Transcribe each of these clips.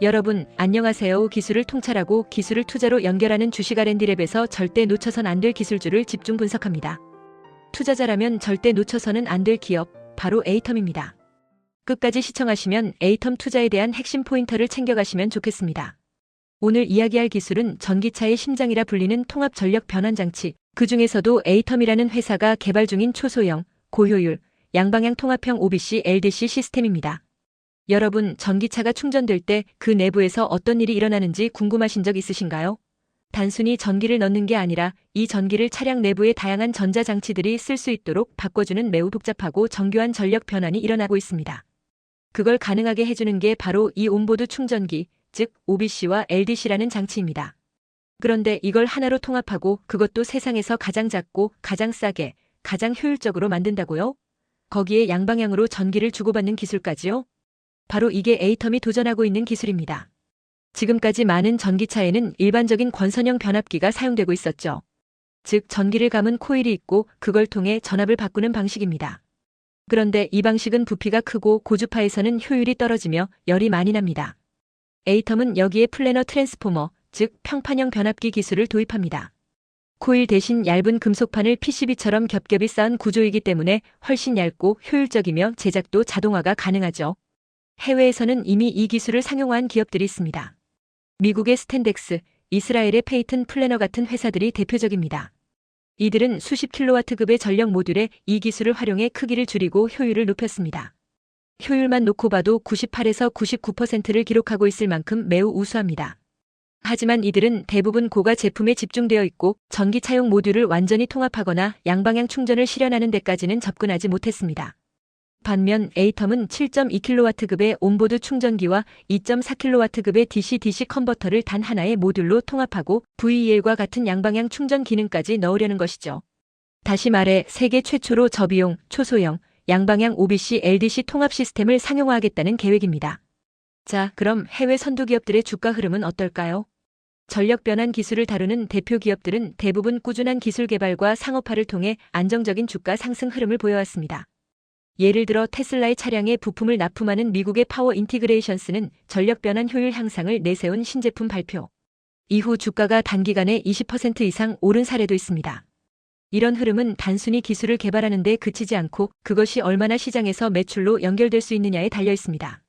여러분, 안녕하세요. 기술을 통찰하고 기술을 투자로 연결하는 주식 R&D랩에서 절대 놓쳐선 안 될 기술주를 집중 분석합니다. 투자자라면 절대 놓쳐서는 안 될 기업, 바로 에이텀입니다. 끝까지 시청하시면 에이텀 투자에 대한 핵심 포인터를 챙겨가시면 좋겠습니다. 오늘 이야기할 기술은 전기차의 심장이라 불리는 통합 전력 변환 장치, 그 중에서도 에이텀이라는 회사가 개발 중인 초소형, 고효율, 양방향 통합형 OBC, LDC 시스템입니다. 여러분, 전기차가 충전될 때 그 내부에서 어떤 일이 일어나는지 궁금하신 적 있으신가요? 단순히 전기를 넣는 게 아니라 이 전기를 차량 내부의 다양한 전자장치들이 쓸 수 있도록 바꿔주는 매우 복잡하고 정교한 전력 변환이 일어나고 있습니다. 그걸 가능하게 해주는 게 바로 이 온보드 충전기, 즉 OBC와 LDC라는 장치입니다. 그런데 이걸 하나로 통합하고 그것도 세상에서 가장 작고 가장 싸게, 가장 효율적으로 만든다고요? 거기에 양방향으로 전기를 주고받는 기술까지요? 바로 이게 에이텀이 도전하고 있는 기술입니다. 지금까지 많은 전기차에는 일반적인 권선형 변압기가 사용되고 있었죠. 즉 전기를 감은 코일이 있고 그걸 통해 전압을 바꾸는 방식입니다. 그런데 이 방식은 부피가 크고 고주파에서는 효율이 떨어지며 열이 많이 납니다. 에이텀은 여기에 플래너 트랜스포머, 즉 평판형 변압기 기술을 도입합니다. 코일 대신 얇은 금속판을 PCB처럼 겹겹이 쌓은 구조이기 때문에 훨씬 얇고 효율적이며 제작도 자동화가 가능하죠. 해외에서는 이미 이 기술을 상용화한 기업들이 있습니다. 미국의 스탠덱스, 이스라엘의 페이튼 플래너 같은 회사들이 대표적입니다. 이들은 수십 킬로와트급의 전력 모듈에 이 기술을 활용해 크기를 줄이고 효율을 높였습니다. 효율만 놓고 봐도 98에서 99%를 기록하고 있을 만큼 매우 우수합니다. 하지만 이들은 대부분 고가 제품에 집중되어 있고 전기차용 모듈을 완전히 통합하거나 양방향 충전을 실현하는 데까지는 접근하지 못했습니다. 반면 에이텀은 7.2kW급의 온보드 충전기와 2.4kW급의 DC-DC 컨버터를 단 하나의 모듈로 통합하고 VEL과 같은 양방향 충전 기능까지 넣으려는 것이죠. 다시 말해 세계 최초로 저비용, 초소형, 양방향 OBC, LDC 통합 시스템을 상용화하겠다는 계획입니다. 자, 그럼 해외 선두 기업들의 주가 흐름은 어떨까요? 전력 변환 기술을 다루는 대표 기업들은 대부분 꾸준한 기술 개발과 상업화를 통해 안정적인 주가 상승 흐름을 보여왔습니다. 예를 들어 테슬라의 차량에 부품을 납품하는 미국의 파워 인티그레이션스는 전력 변환 효율 향상을 내세운 신제품 발표. 이후 주가가 단기간에 20% 이상 오른 사례도 있습니다. 이런 흐름은 단순히 기술을 개발하는 데 그치지 않고 그것이 얼마나 시장에서 매출로 연결될 수 있느냐에 달려 있습니다.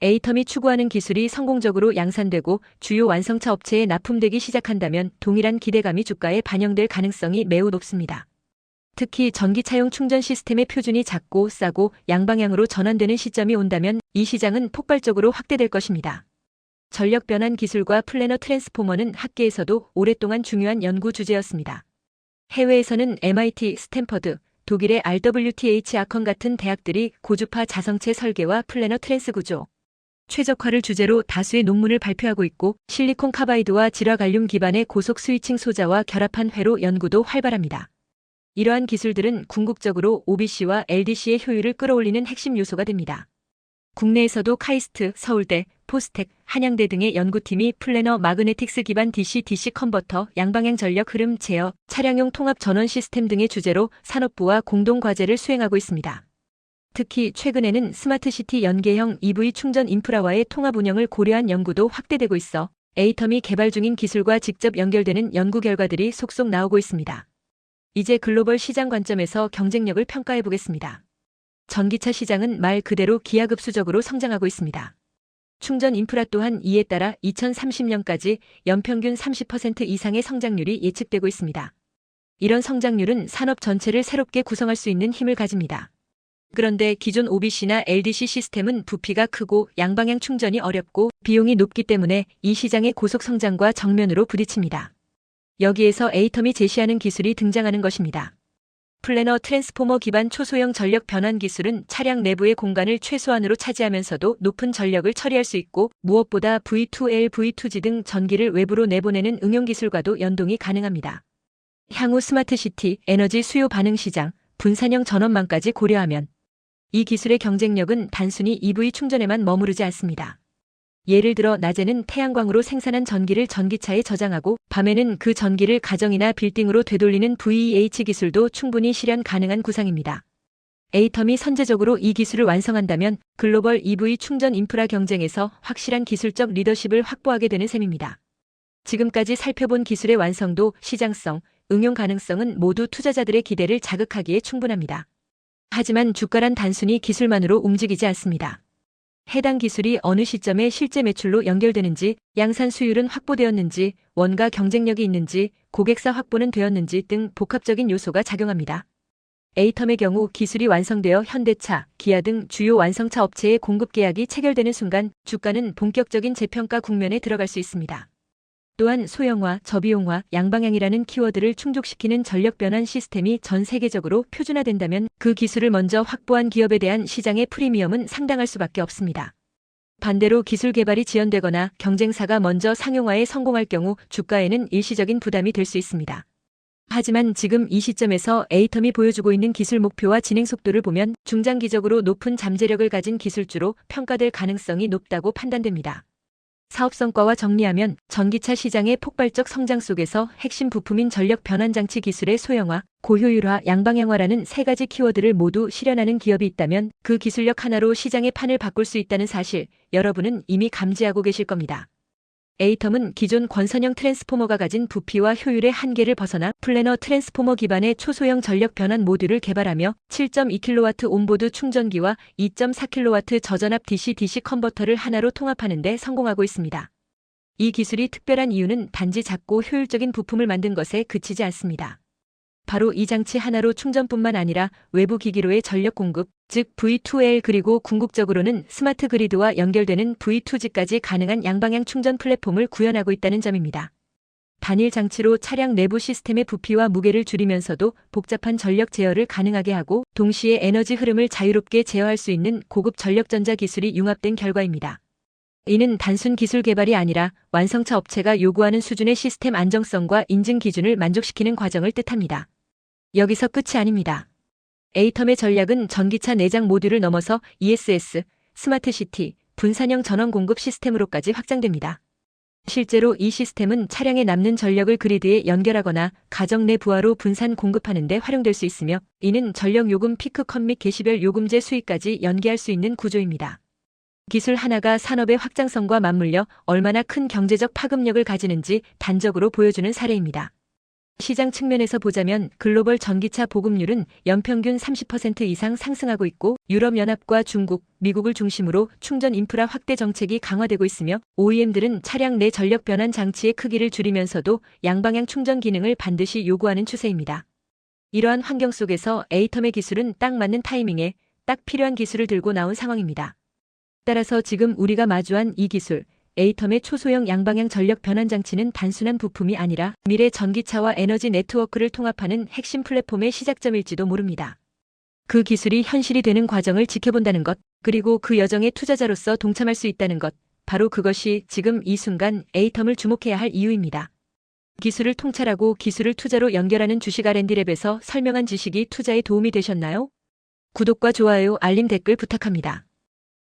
에이텀이 추구하는 기술이 성공적으로 양산되고 주요 완성차 업체에 납품되기 시작한다면 동일한 기대감이 주가에 반영될 가능성이 매우 높습니다. 특히 전기차용 충전 시스템의 표준이 작고 싸고 양방향으로 전환되는 시점이 온다면 이 시장은 폭발적으로 확대될 것입니다. 전력 변환 기술과 플래너 트랜스포머는 학계에서도 오랫동안 중요한 연구 주제였습니다. 해외에서는 MIT, 스탠퍼드, 독일의 RWTH 아컨 같은 대학들이 고주파 자성체 설계와 플래너 트랜스 구조, 최적화를 주제로 다수의 논문을 발표하고 있고 실리콘 카바이드와 질화갈륨 기반의 고속 스위칭 소자와 결합한 회로 연구도 활발합니다. 이러한 기술들은 궁극적으로 OBC와 LDC의 효율을 끌어올리는 핵심 요소가 됩니다. 국내에서도 카이스트, 서울대, 포스텍, 한양대 등의 연구팀이 플래너 마그네틱스 기반 DC-DC 컨버터, 양방향 전력 흐름 제어, 차량용 통합 전원 시스템 등의 주제로 산업부와 공동 과제를 수행하고 있습니다. 특히 최근에는 스마트시티 연계형 EV 충전 인프라와의 통합 운영을 고려한 연구도 확대되고 있어 에이텀이 개발 중인 기술과 직접 연결되는 연구 결과들이 속속 나오고 있습니다. 이제 글로벌 시장 관점에서 경쟁력을 평가해 보겠습니다. 전기차 시장은 말 그대로 기하급수적으로 성장하고 있습니다. 충전 인프라 또한 이에 따라 2030년까지 연평균 30% 이상의 성장률이 예측되고 있습니다. 이런 성장률은 산업 전체를 새롭게 구성할 수 있는 힘을 가집니다. 그런데 기존 OBC나 LDC 시스템은 부피가 크고 양방향 충전이 어렵고 비용이 높기 때문에 이 시장의 고속 성장과 정면으로 부딪힙니다. 여기에서 에이텀이 제시하는 기술이 등장하는 것입니다. 플래너 트랜스포머 기반 초소형 전력 변환 기술은 차량 내부의 공간을 최소한으로 차지하면서도 높은 전력을 처리할 수 있고 무엇보다 V2L, V2G 등 전기를 외부로 내보내는 응용 기술과도 연동이 가능합니다. 향후 스마트시티, 에너지 수요 반응 시장, 분산형 전원망까지 고려하면 이 기술의 경쟁력은 단순히 EV 충전에만 머무르지 않습니다. 예를 들어 낮에는 태양광으로 생산한 전기를 전기차에 저장하고 밤에는 그 전기를 가정이나 빌딩으로 되돌리는 VEH 기술도 충분히 실현 가능한 구상입니다. 에이텀이 선제적으로 이 기술을 완성한다면 글로벌 EV 충전 인프라 경쟁에서 확실한 기술적 리더십을 확보하게 되는 셈입니다. 지금까지 살펴본 기술의 완성도, 시장성, 응용 가능성은 모두 투자자들의 기대를 자극하기에 충분합니다. 하지만 주가란 단순히 기술만으로 움직이지 않습니다. 해당 기술이 어느 시점에 실제 매출로 연결되는지, 양산 수율은 확보되었는지, 원가 경쟁력이 있는지, 고객사 확보는 되었는지 등 복합적인 요소가 작용합니다. 에이텀의 경우 기술이 완성되어 현대차, 기아 등 주요 완성차 업체의 공급 계약이 체결되는 순간 주가는 본격적인 재평가 국면에 들어갈 수 있습니다. 또한 소형화, 저비용화, 양방향이라는 키워드를 충족시키는 전력 변환 시스템이 전 세계적으로 표준화된다면 그 기술을 먼저 확보한 기업에 대한 시장의 프리미엄은 상당할 수밖에 없습니다. 반대로 기술 개발이 지연되거나 경쟁사가 먼저 상용화에 성공할 경우 주가에는 일시적인 부담이 될 수 있습니다. 하지만 지금 이 시점에서 에이텀이 보여주고 있는 기술 목표와 진행 속도를 보면 중장기적으로 높은 잠재력을 가진 기술주로 평가될 가능성이 높다고 판단됩니다. 사업 성과와 정리하면 전기차 시장의 폭발적 성장 속에서 핵심 부품인 전력 변환 장치 기술의 소형화, 고효율화, 양방향화라는 세 가지 키워드를 모두 실현하는 기업이 있다면 그 기술력 하나로 시장의 판을 바꿀 수 있다는 사실, 여러분은 이미 감지하고 계실 겁니다. 에이텀은 기존 권선형 트랜스포머가 가진 부피와 효율의 한계를 벗어나 플래너 트랜스포머 기반의 초소형 전력 변환 모듈을 개발하며 7.2kW 온보드 충전기와 2.4kW 저전압 DC-DC 컨버터를 하나로 통합하는 데 성공하고 있습니다. 이 기술이 특별한 이유는 단지 작고 효율적인 부품을 만든 것에 그치지 않습니다. 바로 이 장치 하나로 충전뿐만 아니라 외부 기기로의 전력 공급, 즉 V2L 그리고 궁극적으로는 스마트 그리드와 연결되는 V2G까지 가능한 양방향 충전 플랫폼을 구현하고 있다는 점입니다. 단일 장치로 차량 내부 시스템의 부피와 무게를 줄이면서도 복잡한 전력 제어를 가능하게 하고 동시에 에너지 흐름을 자유롭게 제어할 수 있는 고급 전력 전자 기술이 융합된 결과입니다. 이는 단순 기술 개발이 아니라 완성차 업체가 요구하는 수준의 시스템 안정성과 인증 기준을 만족시키는 과정을 뜻합니다. 여기서 끝이 아닙니다. 에이텀의 전략은 전기차 내장 모듈을 넘어서 ESS, 스마트시티, 분산형 전원 공급 시스템으로까지 확장됩니다. 실제로 이 시스템은 차량에 남는 전력을 그리드에 연결하거나 가정 내 부하로 분산 공급하는 데 활용될 수 있으며 이는 전력 요금 피크 컷 및 개시별 요금제 수익까지 연계할 수 있는 구조입니다. 기술 하나가 산업의 확장성과 맞물려 얼마나 큰 경제적 파급력을 가지는지 단적으로 보여주는 사례입니다. 시장 측면에서 보자면 글로벌 전기차 보급률은 연평균 30% 이상 상승하고 있고 유럽연합과 중국, 미국을 중심으로 충전 인프라 확대 정책이 강화되고 있으며 OEM들은 차량 내 전력 변환 장치의 크기를 줄이면서도 양방향 충전 기능을 반드시 요구하는 추세입니다. 이러한 환경 속에서 에이텀의 기술은 딱 맞는 타이밍에 딱 필요한 기술을 들고 나온 상황입니다. 따라서 지금 우리가 마주한 이 기술, 에이텀의 초소형 양방향 전력 변환 장치는 단순한 부품이 아니라 미래 전기차와 에너지 네트워크를 통합하는 핵심 플랫폼의 시작점일지도 모릅니다. 그 기술이 현실이 되는 과정을 지켜본다는 것, 그리고 그 여정에 투자자로서 동참할 수 있다는 것, 바로 그것이 지금 이 순간 에이텀을 주목해야 할 이유입니다. 기술을 통찰하고 기술을 투자로 연결하는 주식 R&D랩에서 설명한 지식이 투자에 도움이 되셨나요? 구독과 좋아요, 알림 댓글 부탁합니다.